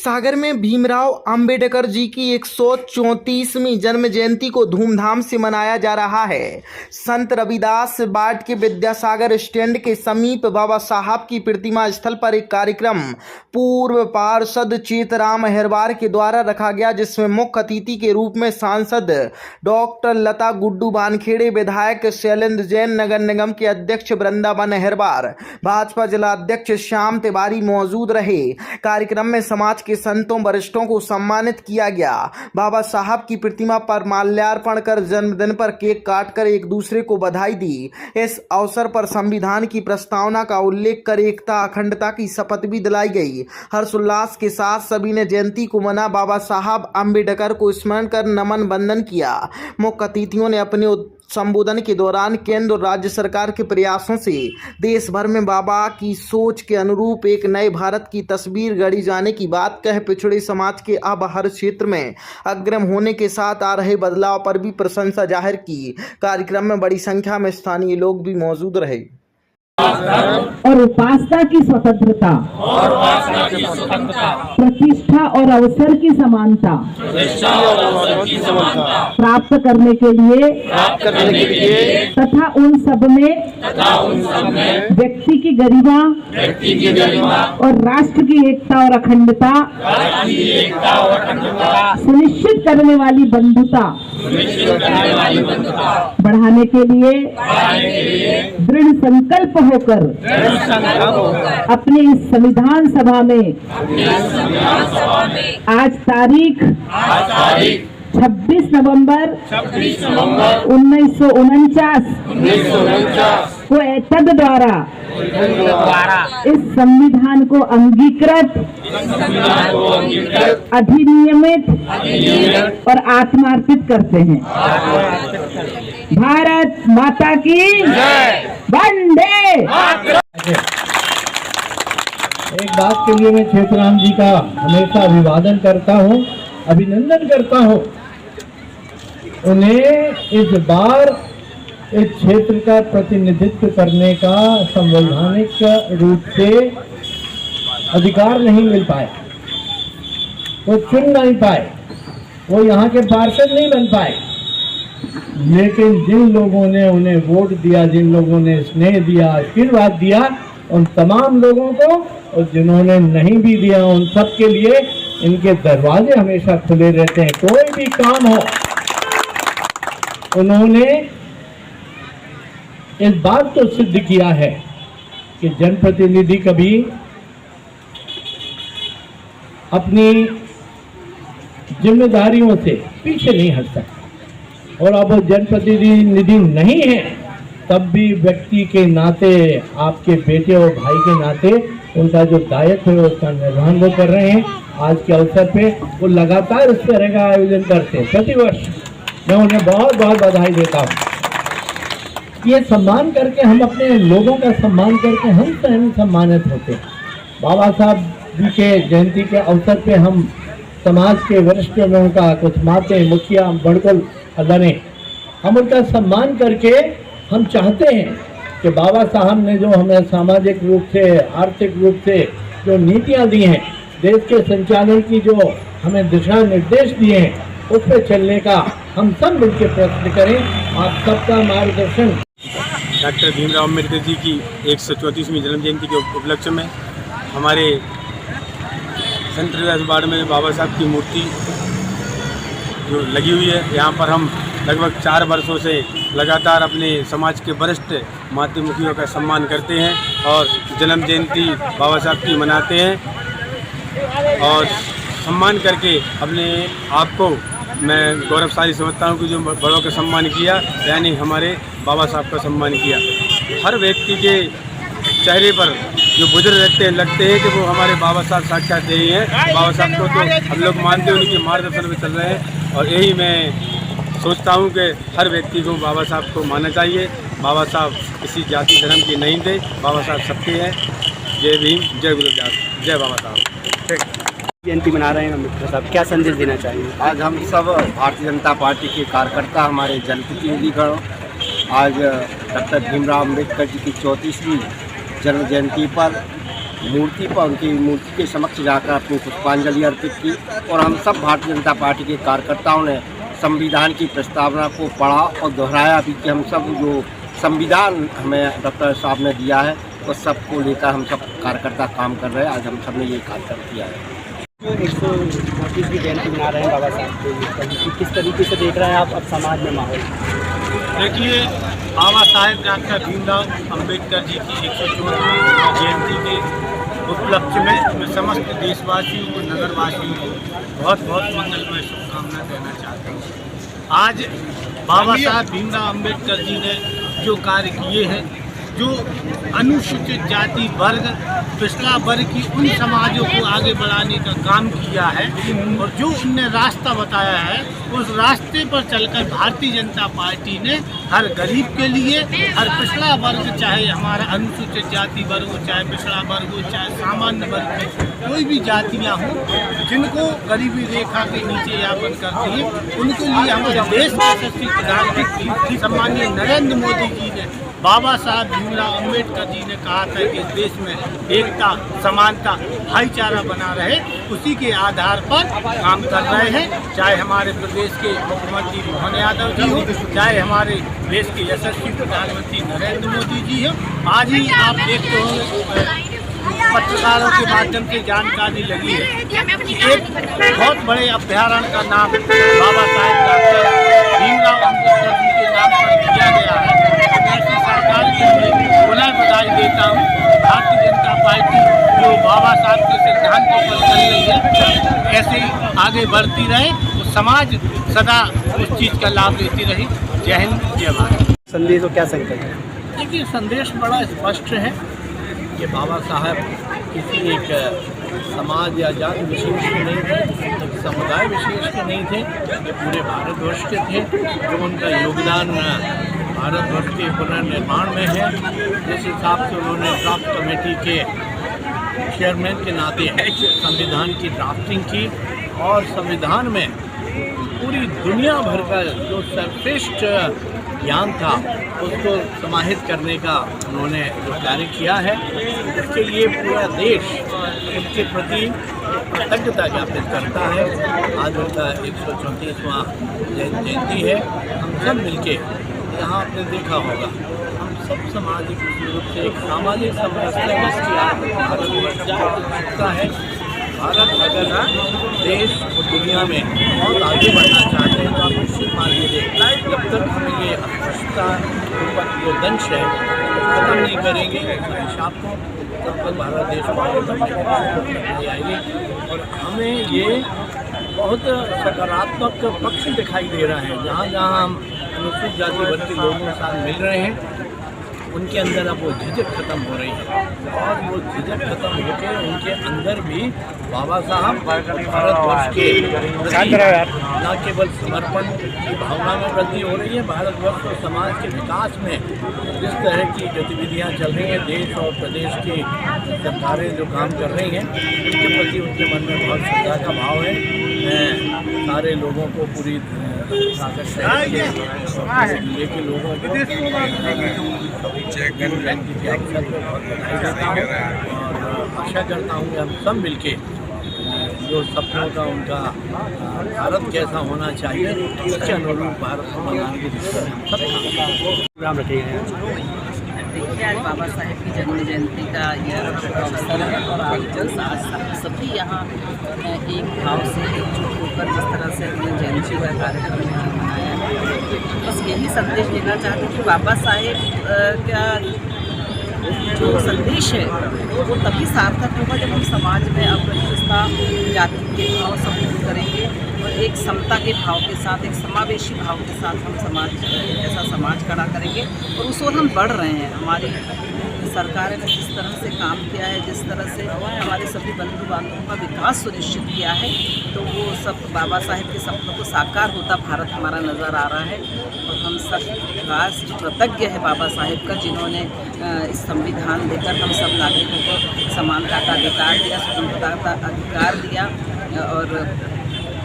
सागर में भीमराव अंबेडकर जी की 134वीं जन्म जयंती को धूमधाम से मनाया जा रहा है। संत रविदास बाट के विद्यासागर स्टैंड के समीप बाबा साहब की प्रतिमा स्थल पर एक कार्यक्रम पूर्व पार्षद चेतराम अहिरवार के द्वारा रखा गया, जिसमें मुख्य अतिथि के रूप में सांसद डॉक्टर लता गुड्डू वानखेड़े, विधायक शैलेंद्र जैन, नगर निगम के अध्यक्ष वृंदावन अहिरवार, भाजपा जिला अध्यक्ष श्याम तिवारी मौजूद रहे। कार्यक्रम में समाज के संतों वरिष्ठों को सम्मानित किया गया। बाबा साहब की प्रतिमा पर माल्यार्पण कर जन्मदिन पर केक काटकर एक दूसरे को बधाई दी। इस अवसर पर संविधान की प्रस्तावना का उल्लेख कर एकता अखंडता की शपथ भी दिलाई गई। हर्षोल्लास के साथ सभी ने जयंती को मना बाबा साहब अंबेडकर को स्मरण कर नमन बंदन किया। मुख्य अतिथियों ने अपने संबोधन के दौरान केंद्र और राज्य सरकार के प्रयासों से देश भर में बाबा की सोच के अनुरूप एक नए भारत की तस्वीर गढ़ी जाने की बात कह पिछड़े समाज के अब हर क्षेत्र में अग्रम होने के साथ आ रहे बदलाव पर भी प्रशंसा जाहिर की। कार्यक्रम में बड़ी संख्या में स्थानीय लोग भी मौजूद रहे। और उपासना की स्वतंत्रता, प्रतिष्ठा और अवसर की समानता प्राप्त करने के लिए तथा उन सब में व्यक्ति की गरिमा और राष्ट्र की एकता और अखंडता सुनिश्चित करने वाली बंधुता बढ़ाने के लिए दृढ़ संकल्प होकर अपनी इस संविधान सभा में आज तारीख 26 नवंबर 1949 को तद द्वारा इस संविधान को अंगीकृत, अधिनियमित और आत्मार्पित करते हैं। भारत माता की वंदे। एक बात के लिए मैं चेतराम जी का हमेशा अभिवादन करता हूँ, अभिनंदन करता हूँ। उन्हें इस बार इस क्षेत्र का प्रतिनिधित्व करने का संवैधानिक रूप से अधिकार नहीं मिल पाया, वो चुन नहीं पाए, वो यहाँ के पार्षद नहीं बन पाए। लेकिन जिन लोगों ने उन्हें वोट दिया, जिन लोगों ने स्नेह दिया, आशीर्वाद दिया, उन तमाम लोगों को, और जिन्होंने नहीं भी दिया उन सब के लिए इनके दरवाजे हमेशा खुले रहते हैं। कोई भी काम हो, उन्होंने इस बात तो सिद्ध किया है कि जनप्रतिनिधि कभी अपनी जिम्मेदारियों से पीछे नहीं हट सकता। और अब वो जनप्रतिनिधि नहीं है, तब भी व्यक्ति के नाते, आपके बेटे और भाई के नाते उनका जो दायित्व है उसका निर्वहन वो कर रहे हैं। आज के अवसर पे वो लगातार इस तरह का आयोजन करते हैं प्रतिवर्ष। मैं उन्हें बहुत बहुत बधाई देता हूँ। ये सम्मान करके हम अपने लोगों का सम्मान करके हम स्वयं सम्मानित होते हैं। बाबा साहब जी के जयंती के अवसर पे हम समाज के वरिष्ठ लोगों का, कुछ माते, मुखिया, बड़कुल अदने, हम उनका सम्मान करके हम चाहते हैं कि बाबा साहब ने जो हमें सामाजिक रूप से, आर्थिक रूप से जो नीतियाँ दी हैं, देश के संचालन की जो हमें दिशा निर्देश दिए हैं, उस पर चलने का हम सब मिलकर प्रयत्न करें। आप सबका मार्गदर्शन। डॉक्टर भीमराव अम्बेडकर जी की 134वीं जन्म जयंती के उपलक्ष्य में हमारे संत रविदास बाट में बाबा साहब की मूर्ति जो लगी हुई है, यहाँ पर हम लगभग 4 वर्षों से लगातार अपने समाज के वरिष्ठ मातृ मुखियों का सम्मान करते हैं और जन्म जयंती बाबा साहब की मनाते हैं। और सम्मान करके अपने आप को मैं गौरवशाली समझता हूँ कि जो बड़ों का सम्मान किया, यानी हमारे बाबा साहब का सम्मान किया। हर व्यक्ति के चेहरे पर जो बुजुर्ग लगते हैं कि वो हमारे बाबा साहब साक्षात यही हैं। बाबा साहब को तो हम लोग मानते हैं, उनके मार्गदर्शन में चल रहे हैं। और यही मैं सोचता हूँ कि हर व्यक्ति को बाबा साहब को मानना चाहिए। बाबा साहब किसी जाति धर्म के नहीं थे, बाबा साहब सबके हैं। जय भीम, जय गुरुदास, जय बाबा साहब। ठीक। जयंती मना रहे हैं अम्बेडकर साहब, क्या संदेश देना चाहेंगे? आज हम सब भारतीय जनता पार्टी के कार्यकर्ता, हमारे जनप्रतिनिधिगण आज डॉक्टर भीमराव अम्बेडकर जी की 34वीं जन्म जयंती पर मूर्ति पर उनकी मूर्ति के समक्ष जाकर अपनी पुष्पांजलि अर्पित की और हम सब भारतीय जनता पार्टी के कार्यकर्ताओं ने संविधान की प्रस्तावना को पढ़ा और दोहराया भी कि हम सब जो संविधान हमें डॉक्टर साहब ने दिया है उस सबको लेकर हम सब कार्यकर्ता काम कर रहे हैं। आज हम सब ने ये कार्यक्रम किया है। 134वीं जयंती मना रहे हैं बाबा साहब की, किस तरीके से देख रहे हैं आप अब समाज में माहौल? देखिए, बाबा साहेब डॉक्टर भीमराव अम्बेडकर जी की 134वीं जयंती के उपलक्ष्य में मैं समस्त देशवासियों को, नगरवासियों को बहुत बहुत मंगलमय शुभकामनाएं देना चाहता हूँ। आज बाबा साहब भीमराव अम्बेडकर जी ने जो कार्य किए हैं, जो अनुसूचित जाति वर्ग, पिछड़ा वर्ग की उन समाजों को आगे बढ़ाने का काम किया है और जो उनने रास्ता बताया है, उस रास्ते पर चलकर भारतीय जनता पार्टी ने हर गरीब के लिए, हर पिछड़ा वर्ग, चाहे हमारा अनुसूचित जाति वर्ग हो, चाहे पिछड़ा वर्ग हो, चाहे सामान्य वर्ग की कोई भी जातियां हों, जिनको गरीबी रेखा के नीचे यापन करती है, उनके लिए हमारे देश के यशस्वी प्रधानमंत्री सम्माननीय नरेंद्र मोदी जी ने, बाबा साहब भीमराव अम्बेडकर जी ने कहा था कि इस देश में एकता, समानता, भाईचारा बना रहे, उसी के आधार पर काम कर रहे हैं। चाहे हमारे प्रदेश के मुख्यमंत्री मोहन यादव जी हो, चाहे हमारे देश के यशस्वी प्रधानमंत्री नरेंद्र मोदी जी हो। आज ही आप देखते होंगे पत्रकारों के माध्यम से जानकारी लगी है कि एक बहुत बड़े अभ्यारण्य का नाम बाबा साहेब डॉक्टर भीमराव अम्बेडकर जी के नाम पर दिया गया है। मैं सरकार के लिए पुनः बधाई देता हूँ। भारतीय जनता पार्टी जो बाबा साहब के सिद्धांतों पर चल रही है, ऐसे ही आगे बढ़ती रहे, तो समाज सदा उस चीज़ का लाभ लेती रही। जय हिंद, जय भारत। संदेश को क्या संकल्प है? देखिए, संदेश बड़ा स्पष्ट है कि बाबा साहब किसी एक समाज या जाति विशेष के नहीं थे, एक समुदाय विशेष के नहीं थे, ये पूरे भारतवर्ष के थे। जो उनका योगदान भारतवर्ष के पुनर्निर्माण में है, जिस हिसाब से उन्होंने ड्राफ्ट कमेटी के चेयरमैन के नाते संविधान की ड्राफ्टिंग की और संविधान में पूरी दुनिया भर का जो सर्वश्रेष्ठ ज्ञान था उसको समाहित करने का उन्होंने जो कार्य किया है, उसके लिए पूरा देश उनके प्रति कृतज्ञता ज्ञापित करता है। आज उनका 134वां जयंती है। हम सब मिलके, यहाँ आपने देखा होगा, हम सब सामाजिक रूप से एक सामाजिक समरसता जिसकी भारतवर्ष की आवश्यकता है। भारत अगर देश और दुनिया में बहुत आगे बढ़ना चाहते हैं तो आप निश्चित मान लीजिए, जब तक हम ये अस्पष्टता जो दंश है खत्म नहीं करेंगे अभिशाप को, तब तक भारत देश को आगे बढ़ने नहीं आएगी। और हमें ये बहुत सकारात्मक पक्ष दिखाई दे रहा है। जहाँ जहाँ हम अनुसूचित जाति वर्ग के लोगों के साथ मिल रहे हैं, उनके अंदर अब वो झिझक खत्म हो रही है और वो झिझक खत्म होकर उनके अंदर भी बाबा साहब भारतवर्ष के न केवल समर्पण की भावना में वृद्धि हो रही है, भारतवर्ष और समाज के विकास में जिस तरह की गतिविधियां चल रही हैं, देश और प्रदेश की सरकारें जो काम कर रही हैं, उनके प्रति उनके मन में बहुत श्रद्धा का भाव है। मैं सारे लोगों को पूरी जिले के लोगों को जयंती के अवसर पर बहुत बधाई देता हूँ और आशा करता हूँ कि हम सब मिलके जो सपनों का उनका भारत कैसा होना चाहिए, उसके अनुरूप भारत को बनाने की दिशा में हम सब प्रोग्राम रखे गए हैं। देखिए, आज बाबा साहेब की जन्म जयंती का यह अवसर है और आज सभी यहाँ एक भाव से एकजुट होकर जिस तरह से अपने जयंती का कार्यक्रम मनाया है, बस यही संदेश देना चाहते हैं कि बाबा साहेब का जो संदेश है वो तभी सार्थक होगा जब हम समाज में अप्रतिष्ठा, जाति के भाव सब दूर करेंगे और एक समता के भाव के साथ, एक समावेशी भाव के साथ हम समाज ऐसा समाज खड़ा करेंगे और उस ओर हम बढ़ रहे हैं। हमारी सरकार ने जिस तरह से काम किया है, जिस तरह से हमारे सभी बंधु बांधवों का विकास सुनिश्चित किया है, तो वो सब बाबा साहेब के सपनों को साकार होता भारत हमारा नज़र आ रहा है और हम सब राष्ट्र कृतज्ञ है बाबा साहेब का, जिन्होंने इस संविधान देकर हम सब नागरिकों को समानता का अधिकार दिया, स्वतंत्रता का अधिकार दिया और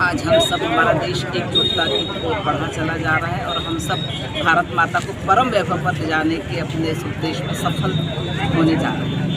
आज हम सब, हमारा देश एकजुटता की ओर बढ़ा चला जा रहा है और हम सब भारत माता को परम वैभव पर ले जाने के अपने इस उद्देश्य में सफल होने जा रहे हैं।